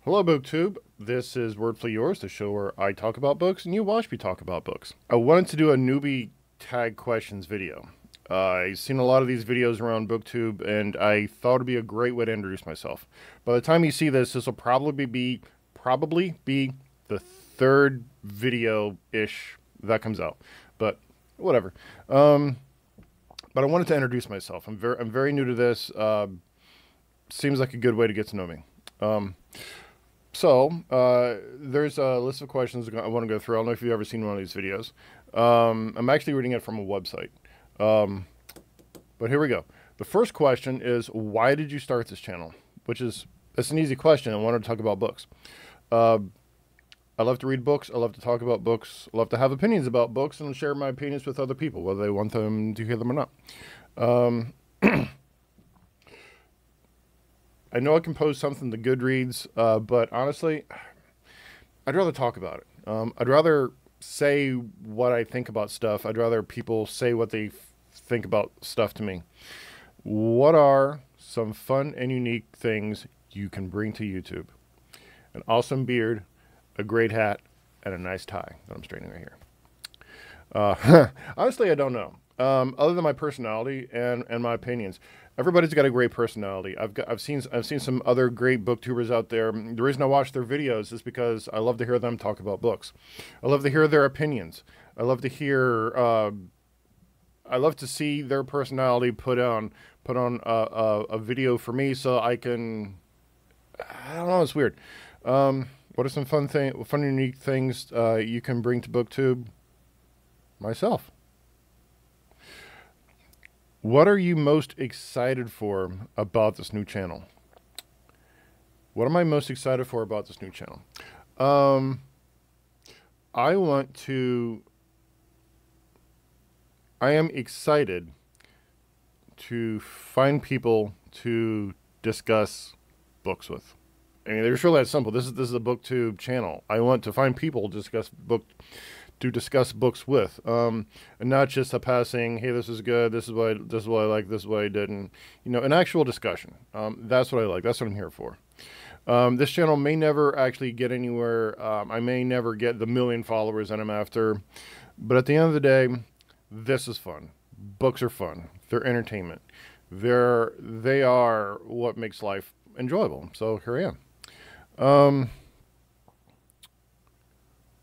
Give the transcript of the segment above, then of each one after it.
Hello, Booktube. This is Wordfully Yours, the show where I talk about books and you watch me talk about books. I wanted to do a newbie tag questions video. I've seen a lot of these videos around Booktube, and I thought it'd be a great way to introduce myself. By the time you see this, this will probably be the third video-ish that comes out. But whatever. But I wanted to introduce myself. I'm very new to this. Seems like a good way to get to know me. There's a list of questions I want to go through. I don't know if you've ever seen one of these videos. I'm actually reading it from a website. But here we go. The first question is, why did you start this channel? It's an easy question. I wanted to talk about books. I love to read books. I love to talk about books. I love to have opinions about books and share my opinions with other people, whether they want them to hear them or not. I know I can post something to Goodreads, but honestly, I'd rather talk about it. I'd rather say what I think about stuff. I'd rather people say what they think about stuff to me. What are some fun and unique things you can bring to YouTube? An awesome beard, a great hat, and a nice tie that I'm straightening right here. Honestly, I don't know. Other than my personality and my opinions, everybody's got a great personality. I've seen some other great booktubers out there. The reason I watch their videos is because I love to hear them talk about books. I love to hear their opinions. I love to hear. I love to see their personality put on a video for me, so I can. I don't know. It's weird. What are some fun and unique things you can bring to BookTube? Myself. What are you most excited for about this new channel? What am I most excited for about this new channel? I am excited to find people to discuss books with. I mean, it's really that simple. This is a BookTube channel. I want to find people to discuss books with, and not just a passing, hey, this is good, this is what I like, this is what I didn't, an actual discussion. That's what I like. That's what I'm here for. This channel may never actually get anywhere. I may never get the 1 million followers that I'm after, but at the end of the day, this is fun. Books are fun. They're entertainment. They are what makes life enjoyable. So here I am.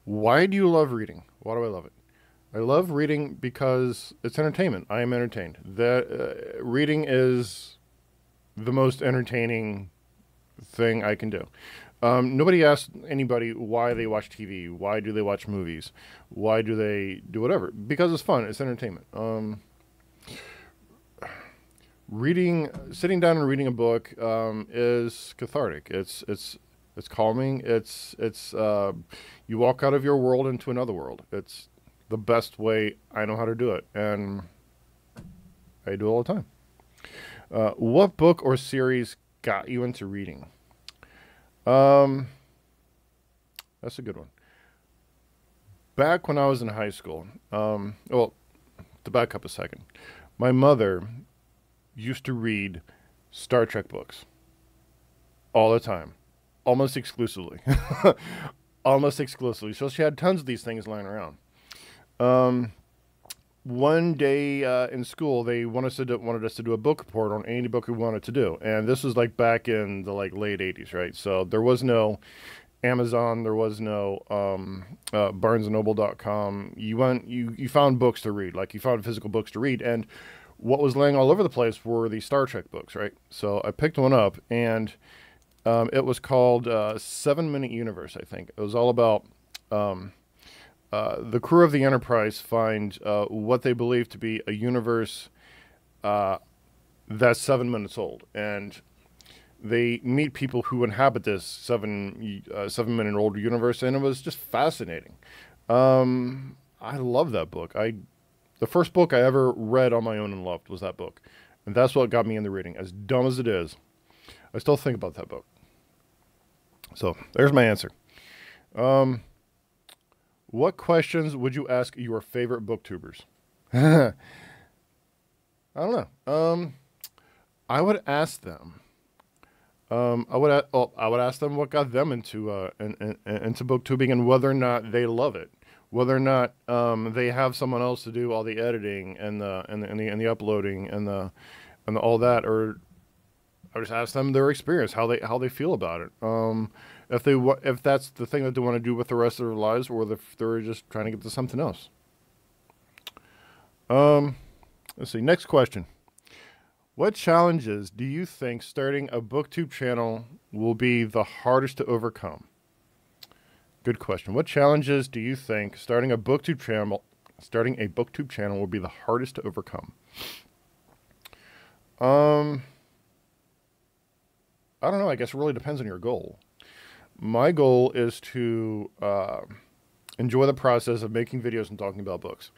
Why do you love reading? Why do I love it? I love reading because it's entertainment. I am entertained. Reading is the most entertaining thing I can do. Nobody asks anybody why they watch TV. Why do they watch movies? Why do they do whatever? Because it's fun. It's entertainment. Sitting down and reading a book is cathartic. It's calming. You walk out of your world into another world. It's the best way I know how to do it, and I do it all the time. What book or series got you into reading? That's a good one. Back when I was in high school, well, to back up a second, my mother used to read Star Trek books all the time. Almost exclusively. Almost exclusively. So she had tons of these things lying around. One day in school, they wanted us to do a book report on any book we wanted to do. And this was like back in the late 80s, right? So there was no Amazon. There was no BarnesandNoble.com. You found books to read. Like, you found physical books to read. And what was laying all over the place were the Star Trek books, right? So I picked one up, and it was called 7 Minute Universe, I think. It was all about the crew of the Enterprise find what they believe to be a universe that's 7 minutes old. And they meet people who inhabit this 7-minute-old universe, and it was just fascinating. I love that book. The first book I ever read on my own and loved was that book. And that's what got me into reading. As dumb as it is, I still think about that book. So there's my answer. What questions would you ask your favorite booktubers? I don't know. I would ask them I would ask them what got them into into booktubing and whether or not they love it, whether or not they have someone else to do all the editing and the uploading and all that, or I just ask them their experience, how they feel about it. If that's the thing that they want to do with the rest of their lives, or if they're just trying to get to something else. Let's see. Next question. What challenges do you think starting a booktube channel will be the hardest to overcome? Good question. What challenges do you think starting a booktube channel will be the hardest to overcome? I don't know. I guess it really depends on your goal. My goal is to enjoy the process of making videos and talking about books.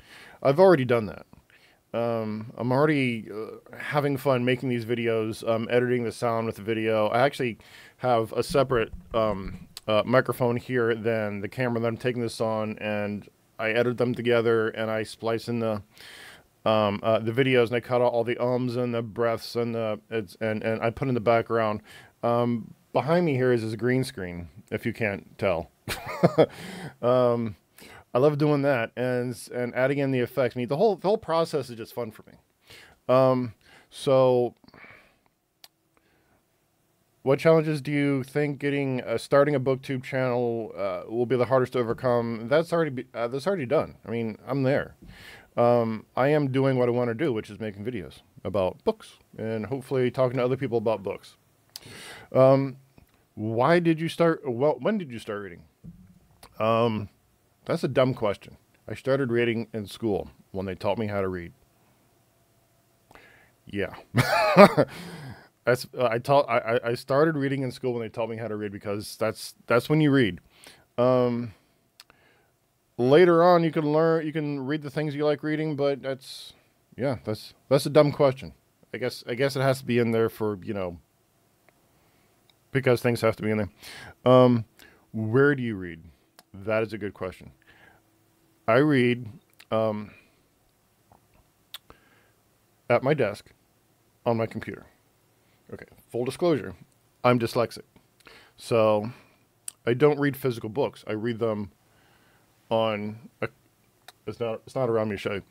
I've already done that. I'm already having fun making these videos, editing the sound with the video. I actually have a separate microphone here than the camera that I'm taking this on, and I edit them together, and I splice in the videos, and I cut out all the ums and the breaths and and I put in the background. Behind me here is this green screen, if you can't tell. I love doing that and adding in the effects. I mean, the whole process is just fun for me. So what challenges do you think starting a booktube channel will be the hardest to overcome? That's already done. I mean, I'm there. I am doing what I want to do, which is making videos about books and hopefully talking to other people about books. Why did you start? Well, when did you start reading? That's a dumb question. I started reading in school when they taught me how to read. Yeah. I started reading in school when they taught me how to read, because that's when you read. Later on you can read the things you like reading, but that's a dumb question. I guess it has to be in there for, because things have to be in there. Where do you read? That is a good question. I read at my desk on my computer. Okay, full disclosure, I'm dyslexic. So I don't read physical books. I read them it's not around me to show you.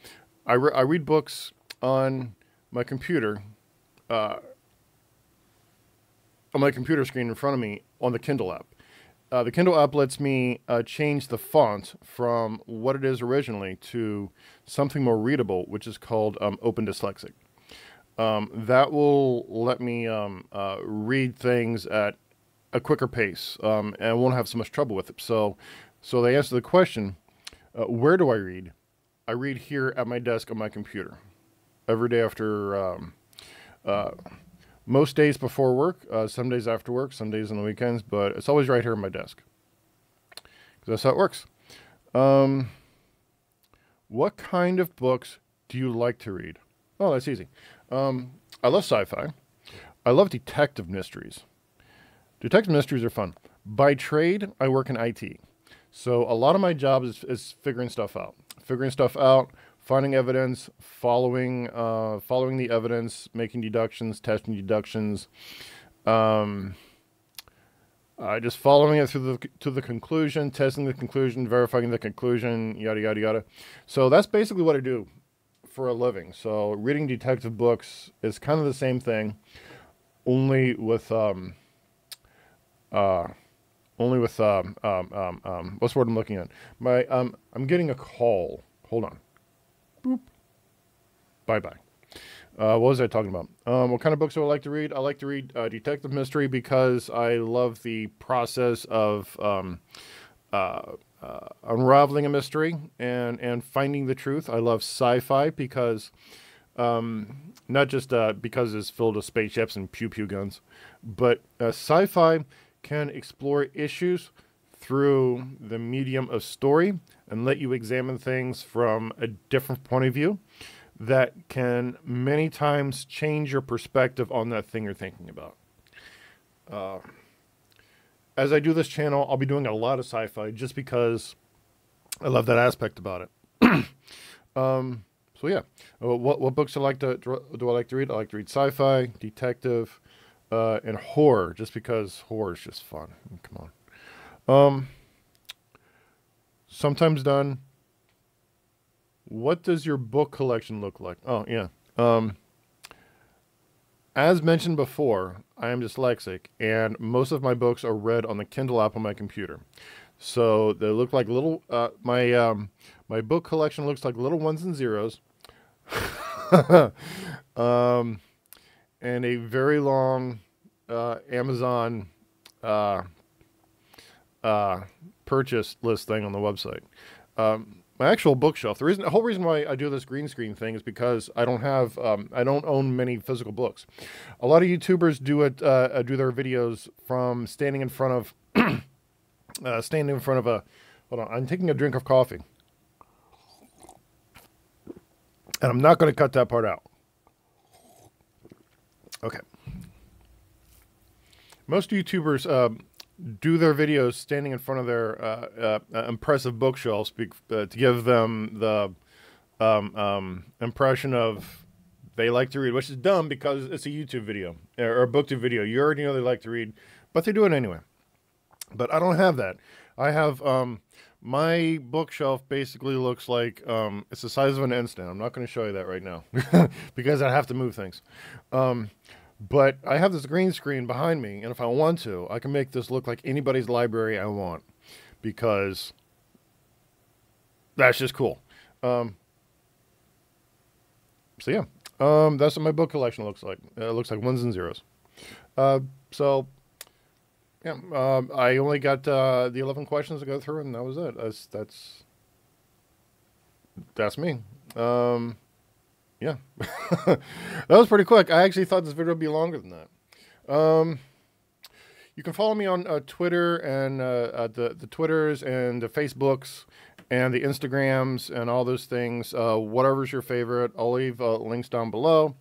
I read books on my computer, on my computer screen in front of me on the Kindle app. The Kindle app lets me change the font from what it is originally to something more readable, which is called Open Dyslexic. That will let me read things at a quicker pace, and I won't have so much trouble with it. So they answer the question, where do I read? I read here at my desk on my computer every day after, most days before work, some days after work, some days on the weekends, but it's always right here on my desk. That's how it works. What kind of books do you like to read? Oh, that's easy. I love sci-fi. I love detective mysteries. Detective mysteries are fun. By trade, I work in IT. So a lot of my job is figuring stuff out. Finding evidence, following the evidence, making deductions, testing deductions, just following it to the conclusion, testing the conclusion, verifying the conclusion, yada yada yada. So that's basically what I do for a living. So reading detective books is kind of the same thing, only with what's the word I'm looking at? I'm getting a call. Hold on. Boop. Bye-bye. What was I talking about? What kind of books do I like to read? I like to read detective mystery because I love the process of unraveling a mystery and finding the truth. I love sci-fi because not just because it's filled with spaceships and pew-pew guns, but sci-fi can explore issues through the medium of story and let you examine things from a different point of view that can many times change your perspective on that thing you're thinking about. As I do this channel, I'll be doing a lot of sci-fi just because I love that aspect about it. So yeah, what books do I like to read? I like to read sci-fi, detective, and horror, just because horror is just fun. Come on. Sometimes done. What does your book collection look like? Oh, yeah. As mentioned before, I am dyslexic, and most of my books are read on the Kindle app on my computer. So they look like little. My book collection looks like little ones and zeros, and a very long Amazon purchase list thing on the website. My actual bookshelf. The whole reason why I do this green screen thing is because I don't have, I don't own many physical books. A lot of YouTubers do their videos from standing in front of, hold on, I'm taking a drink of coffee. And I'm not going to cut that part out. Okay. Most YouTubers do their videos standing in front of their impressive bookshelves to give them the impression of they like to read, which is dumb because it's a YouTube video or a Booktube video. You already know they like to read, but they do it anyway. But I don't have that. I have my bookshelf basically looks like it's the size of an instant. I'm not going to show you that right now because I have to move things. But I have this green screen behind me, and if I want to, I can make this look like anybody's library I want, because that's just cool. So yeah, that's what my book collection looks like. It looks like ones and zeros. So yeah, I only got the 11 questions to go through, and that was it. That's me. Yeah, that was pretty quick. I actually thought this video would be longer than that. You can follow me on Twitter and the Twitters and the Facebooks and the Instagrams and all those things. Whatever's your favorite, I'll leave links down below.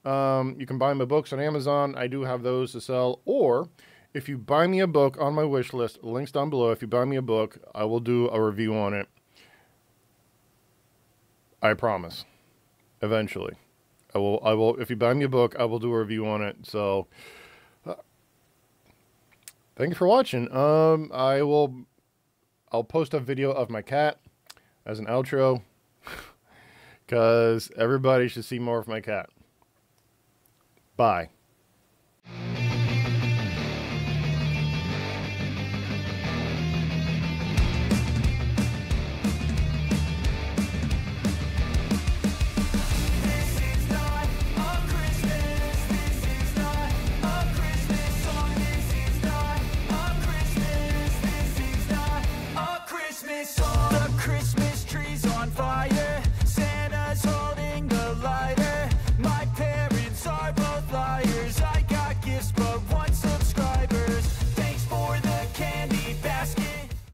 You can buy my books on Amazon. I do have those to sell. Or if you buy me a book on my wish list, links down below. If you buy me a book, I will do a review on it. I promise. Eventually, I will. If you buy me a book, I will do a review on it. So, thank you for watching. I'll post a video of my cat as an outro, because everybody should see more of my cat. Bye.